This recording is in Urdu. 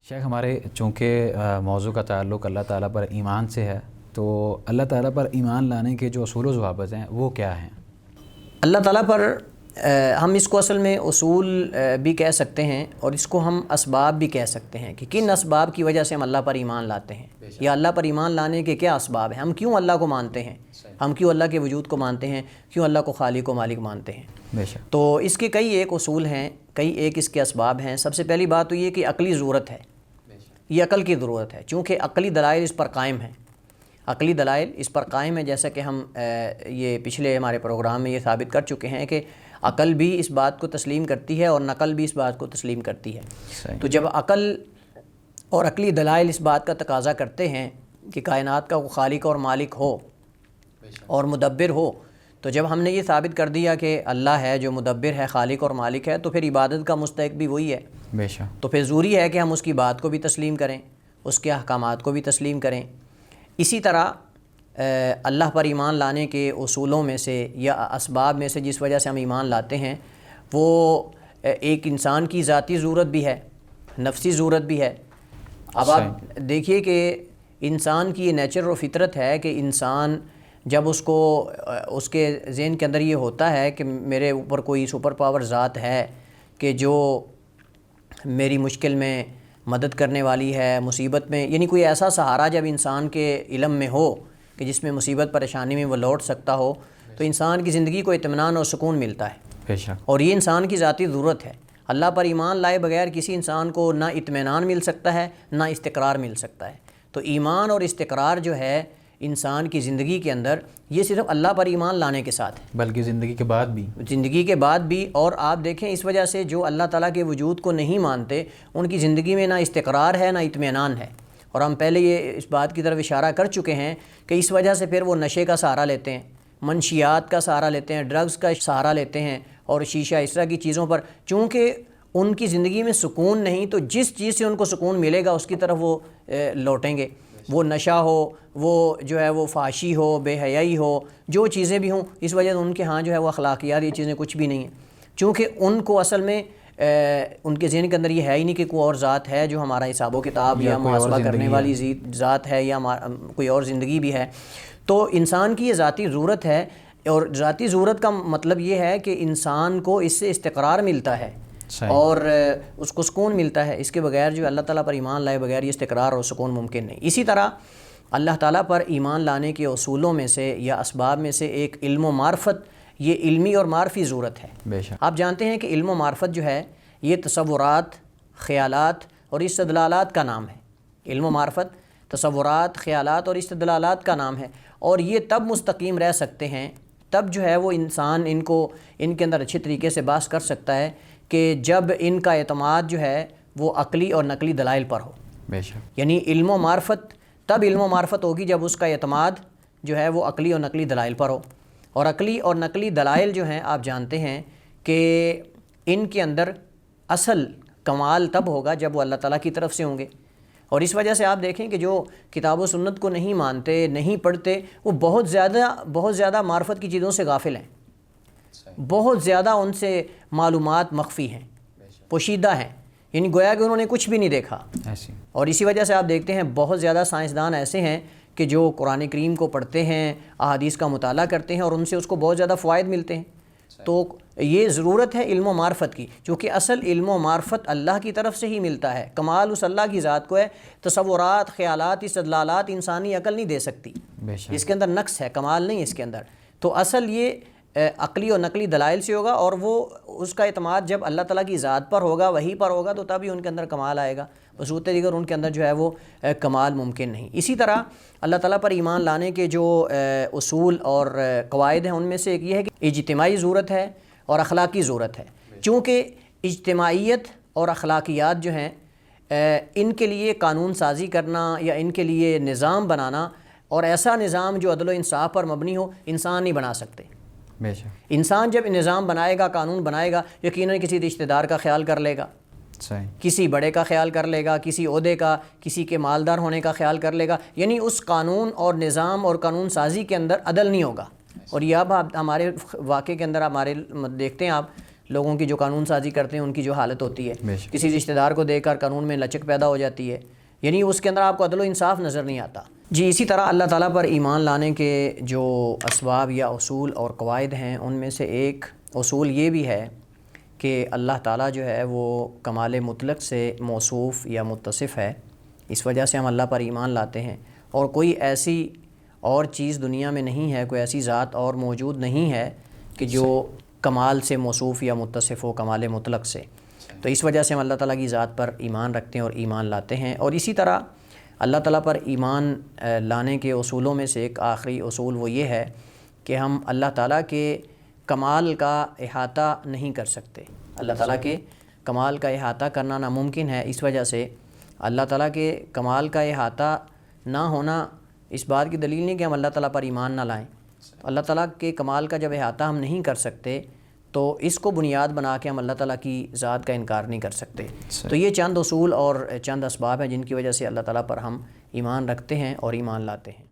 شیخ ہمارے چونکہ موضوع کا تعلق اللہ تعالیٰ پر ایمان سے ہے، تو اللہ تعالیٰ پر ایمان لانے کے جو اصول و ضوابط ہیں وہ کیا ہیں؟ اللہ تعالیٰ پر ہم اس کو اصل میں اصول بھی کہہ سکتے ہیں اور اس کو ہم اسباب بھی کہہ سکتے ہیں کہ کن اسباب کی وجہ سے ہم اللہ پر ایمان لاتے ہیں، یا اللہ پر ایمان لانے کے کیا اسباب ہیں، ہم کیوں اللہ کو مانتے ہیں، ہم کیوں اللہ کے وجود کو مانتے ہیں، کیوں اللہ کو خالق و مالک مانتے ہیں۔ بے شک۔ تو اس کے کئی ایک اصول ہیں، کئی ایک اس کے اسباب ہیں۔ سب سے پہلی بات تو یہ کہ عقلی ضرورت ہے، یہ عقل کی ضرورت ہے، چونکہ عقلی دلائل اس پر قائم ہیں، عقلی دلائل اس پر قائم ہے، جیسا کہ ہم یہ پچھلے ہمارے پروگرام میں یہ ثابت کر چکے ہیں کہ عقل بھی اس بات کو تسلیم کرتی ہے اور نقل بھی اس بات کو تسلیم کرتی ہے۔ تو جب عقل اور عقلی دلائل اس بات کا تقاضا کرتے ہیں کہ کائنات کا وہ خالق اور مالک ہو اور مدبر ہو، تو جب ہم نے یہ ثابت کر دیا کہ اللہ ہے جو مدبر ہے، خالق اور مالک ہے، تو پھر عبادت کا مستحق بھی وہی ہے۔ بے شک۔ تو پھر ضروری ہے کہ ہم اس کی بات کو بھی تسلیم کریں، اس کے احکامات کو بھی تسلیم کریں۔ اسی طرح اللہ پر ایمان لانے کے اصولوں میں سے یا اسباب میں سے جس وجہ سے ہم ایمان لاتے ہیں، وہ ایک انسان کی ذاتی ضرورت بھی ہے، نفسی ضرورت بھی ہے۔ اب آپ دیکھیے کہ انسان کی یہ نیچر و فطرت ہے کہ انسان جب اس کے ذہن کے اندر یہ ہوتا ہے کہ میرے اوپر کوئی سپر پاور ذات ہے کہ جو میری مشکل میں مدد کرنے والی ہے، مصیبت میں، یعنی کوئی ایسا سہارا جب انسان کے علم میں ہو کہ جس میں مصیبت پریشانی میں وہ لوٹ سکتا ہو، تو انسان کی زندگی کو اطمینان اور سکون ملتا ہے۔ بے شک۔ اور یہ انسان کی ذاتی ضرورت ہے۔ اللہ پر ایمان لائے بغیر کسی انسان کو نہ اطمینان مل سکتا ہے، نہ استقرار مل سکتا ہے۔ تو ایمان اور استقرار جو ہے انسان کی زندگی کے اندر، یہ صرف اللہ پر ایمان لانے کے ساتھ ہے، بلکہ زندگی کے بعد بھی۔ اور آپ دیکھیں اس وجہ سے جو اللہ تعالیٰ کے وجود کو نہیں مانتے، ان کی زندگی میں نہ استقرار ہے نہ اطمینان ہے۔ اور ہم پہلے یہ اس بات کی طرف اشارہ کر چکے ہیں کہ اس وجہ سے پھر وہ نشے کا سہارا لیتے ہیں، منشیات کا سہارا لیتے ہیں، ڈرگز کا سہارا لیتے ہیں اور شیشہ اس طرح کی چیزوں پر، چونکہ ان کی زندگی میں سکون نہیں، تو جس چیز سے ان کو سکون ملے گا اس کی طرف وہ لوٹیں گے۔ وہ نشہ ہو، وہ جو ہے وہ فحاشی ہو، بے حیائی ہو، جو چیزیں بھی ہوں، اس وجہ سے ان کے ہاں جو ہے وہ اخلاقیات یہ چیزیں کچھ بھی نہیں ہیں، چونکہ ان کو اصل میں ان کے ذہن کے اندر یہ ہے ہی نہیں کہ کوئی اور ذات ہے جو ہمارا حساب و کتاب یا محاسبہ کرنے والی ذات ہے یا کوئی اور زندگی بھی ہے۔ تو انسان کی یہ ذاتی ضرورت ہے، اور ذاتی ضرورت کا مطلب یہ ہے کہ انسان کو اس سے استقرار ملتا ہے اور اس کو سکون ملتا ہے۔ اس کے بغیر جو اللہ تعالیٰ پر ایمان لائے بغیر یہ استقرار اور سکون ممکن نہیں۔ اسی طرح اللہ تعالیٰ پر ایمان لانے کے اصولوں میں سے یا اسباب میں سے ایک علم و معرفت، یہ علمی اور معرفی ضرورت ہے۔ بے شک۔ آپ جانتے ہیں کہ علم و معرفت جو ہے یہ تصورات، خیالات اور استدلالات کا نام ہے۔ علم و معرفت تصورات، خیالات اور استدلالات کا نام ہے، اور یہ تب مستقیم رہ سکتے ہیں، تب جو ہے وہ انسان ان کے اندر اچھے طریقے سے بحث کر سکتا ہے کہ جب ان کا اعتماد جو ہے وہ عقلی اور نقلی دلائل پر ہو۔ بے شک۔ یعنی علم و معرفت تب علم و معرفت ہوگی جب اس کا اعتماد جو ہے وہ عقلی اور نقلی دلائل پر ہو، اور عقلی اور نقلی دلائل جو ہیں آپ جانتے ہیں کہ ان کے اندر اصل کمال تب ہوگا جب وہ اللہ تعالیٰ کی طرف سے ہوں گے۔ اور اس وجہ سے آپ دیکھیں کہ جو کتاب و سنت کو نہیں مانتے، نہیں پڑھتے، وہ بہت زیادہ معرفت کی چیزوں سے غافل ہیں، بہت زیادہ ان سے معلومات مخفی ہیں، پوشیدہ ہیں، یعنی گویا کہ انہوں نے کچھ بھی نہیں دیکھا۔ اور اسی وجہ سے آپ دیکھتے ہیں بہت زیادہ سائنسدان ایسے ہیں کہ جو قرآن کریم کو پڑھتے ہیں، احادیث کا مطالعہ کرتے ہیں اور ان سے اس کو بہت زیادہ فوائد ملتے ہیں۔ تو یہ ضرورت ہے علم و معرفت کی، چونکہ اصل علم و معرفت اللہ کی طرف سے ہی ملتا ہے، کمال اس اللہ کی ذات کو ہے۔ تصورات، خیالات، استدلالات انسانی عقل نہیں دے سکتی، اس کے اندر نقص ہے، کمال نہیں اس کے اندر۔ تو اصل یہ عقلی اور نقلی دلائل سے ہوگا، اور وہ اس کا اعتماد جب اللہ تعالیٰ کی ذات پر ہوگا، وہی پر ہوگا، تو تبھی ان کے اندر کمال آئے گا، بصورت دیگر ان کے اندر جو ہے وہ کمال ممکن نہیں۔ اسی طرح اللہ تعالیٰ پر ایمان لانے کے جو اصول اور قواعد ہیں ان میں سے ایک یہ ہے کہ اجتماعی ضرورت ہے اور اخلاقی ضرورت ہے، چونکہ اجتماعیت اور اخلاقیات جو ہیں ان کے لیے قانون سازی کرنا یا ان کے لیے نظام بنانا، اور ایسا نظام جو عدل و انصاف پر مبنی ہو، انسان نہیں بنا سکتے۔ بے شک۔ انسان جب نظام بنائے گا، قانون بنائے گا، یقیناً کسی رشتہ دار کا خیال کر لے گا، کسی بڑے کا خیال کر لے گا، کسی عہدے کا، کسی کے مالدار ہونے کا خیال کر لے گا، یعنی اس قانون اور نظام اور قانون سازی کے اندر عدل نہیں ہوگا۔ اور یہ اب ہمارے واقعے کے اندر ہمارے دیکھتے ہیں آپ لوگوں کی جو قانون سازی کرتے ہیں ان کی جو حالت ہوتی ہے، کسی رشتہ دار کو دیکھ کر قانون میں لچک پیدا ہو جاتی ہے، یعنی اس کے اندر آپ کو عدل و انصاف نظر نہیں آتا۔ جی اسی طرح اللہ تعالیٰ پر ایمان لانے کے جو اسباب یا اصول اور قواعد ہیں ان میں سے ایک اصول یہ بھی ہے کہ اللہ تعالیٰ جو ہے وہ کمال مطلق سے موصوف یا متصف ہے، اس وجہ سے ہم اللہ پر ایمان لاتے ہیں، اور کوئی ایسی اور چیز دنیا میں نہیں ہے، کوئی ایسی ذات اور موجود نہیں ہے کہ جو کمال سے موصوف یا متصف ہو، کمال مطلق سے۔ تو اس وجہ سے ہم اللہ تعالیٰ کی ذات پر ایمان رکھتے ہیں اور ایمان لاتے ہیں۔ اور اسی طرح اللہ تعالیٰ پر ایمان لانے کے اصولوں میں سے ایک آخری اصول وہ یہ ہے کہ ہم اللہ تعالیٰ کے کمال کا احاطہ نہیں کر سکتے۔ اللہ تعالیٰ کے کمال کا احاطہ کرنا ناممکن ہے، اس وجہ سے اللہ تعالیٰ کے کمال کا احاطہ نہ ہونا اس بات کی دلیل نہیں کہ ہم اللہ تعالیٰ پر ایمان نہ لائیں۔ اللہ تعالیٰ کے کمال کا جب احاطہ ہم نہیں کر سکتے تو اس کو بنیاد بنا کے ہم اللہ تعالیٰ کی ذات کا انکار نہیں کر سکتے۔ تو یہ چند اصول اور چند اسباب ہیں جن کی وجہ سے اللہ تعالیٰ پر ہم ایمان رکھتے ہیں اور ایمان لاتے ہیں۔